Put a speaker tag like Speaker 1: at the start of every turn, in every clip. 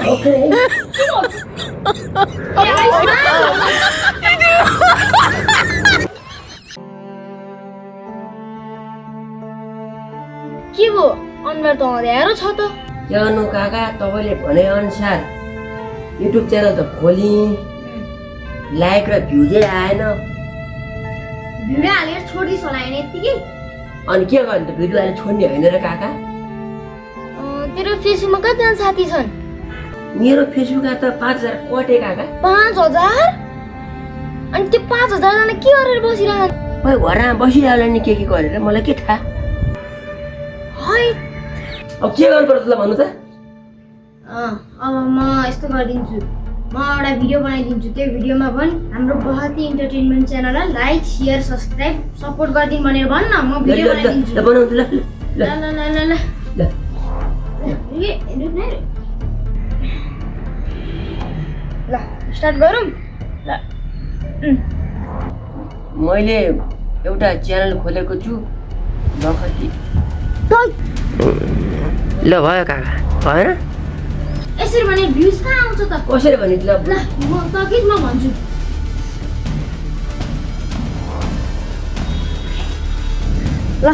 Speaker 1: के भो अनुहार त अँध्यारो छ त
Speaker 2: जानु काका तपाईँले भने अनुसार युट्युब च्यानल त खोली लाइक र भ्युजै आएन
Speaker 1: भिडियो हालेर छोडिदिस् होला हैन यतिकै
Speaker 2: अनि के गर्ने त भिडियो हालेर छोड्ने होइन र काका
Speaker 1: तेरो फेसबुकमा कतिजना साथी छन्
Speaker 2: मेरो फेसबुकमा त 5000 कटे काका
Speaker 1: 5000 अनि त्यो 5000 जना के गरेर बसिरहन्
Speaker 2: खै घरमा बसिरहला नि के गरेर मलाई के थाहा
Speaker 1: है
Speaker 2: अब के गर्नु पर्छ ल भन्नु त
Speaker 1: अब म यस्तो गरिदिन्छु म एउटा भिडियो बनाइदिन्छु त्यो भिडियोमा भन् हाम्रो बहती इन्टरटेनमेन्ट च्यानललाई लाइक शेयर सब्स्क्राइब सपोर्ट गरिदिनु भनेर भन् न म भिडियो बनाइदिन्छु
Speaker 2: ल बनाउँछु ल
Speaker 1: ल ल ल ल
Speaker 2: ल
Speaker 1: ल स्टार्ट गरौँ ल
Speaker 2: मैले एउटा च्यानल खोलेको छु बखती ल भयो काका भएन
Speaker 1: यसरी भने भ्युज कहाँ आउँछ त
Speaker 2: कसरी भने ल
Speaker 1: म तकिजमा भन्छु ल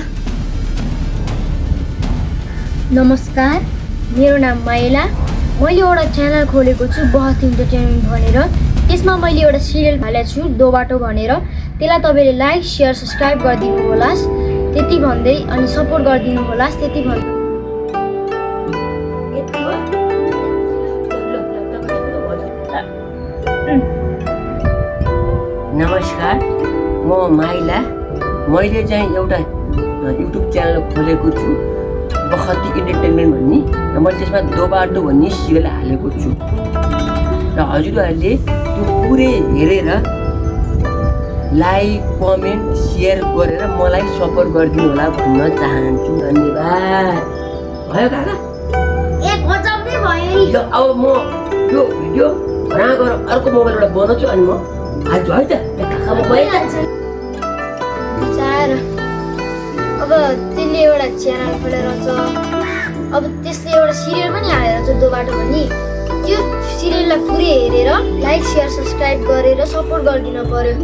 Speaker 1: नमस्कार मेरो नाम माइला मैले एउटा च्यानल खोलेको छु बहुत इन्टरटेनमेन्ट भनेर त्यसमा मैले एउटा सिरियल हालेको छु दो बाटो भनेर त्यसलाई तपाईँले लाइक शेयर सब्स्क्राइब गरिदिनु होलास् त्यति भन्दै अनि सपोर्ट गरिदिनु होलास् त्यति भन्दै
Speaker 2: नमस्कार म माइला मैले चाहिँ एउटा युट्युब च्यानल खोलेको छु बखती इन्टरटेनमेन्ट भन्ने र मैले त्यसमा दो बाटो भन्ने सिरियल हालेको छु र हजुरहरूले त्यो पुरै हेरेर लाइक कमेन्ट सेयर गरेर मलाई सपोर्ट गरिदिनु होला भन्न चाहन्छु धन्यवाद भयो काका
Speaker 1: एक गजबले भयो नि
Speaker 2: ल अब म यो भिडियो घरमा गएर अर्को मोबाइलबाट बनाउँछु अनि म हाल्छु है त काका म गइहाल्छु
Speaker 1: विचार अब त्यसले एउटा च्यानल खोलेर छ अब त्यसले एउटा सिरियल पनि हालेर छ दो बाटो भन्ने त्यो सिरियललाई पुरै हेरेर लाइक शेयर सब्स्क्राइब गरेर सपोर्ट गरिदिनु पर्यो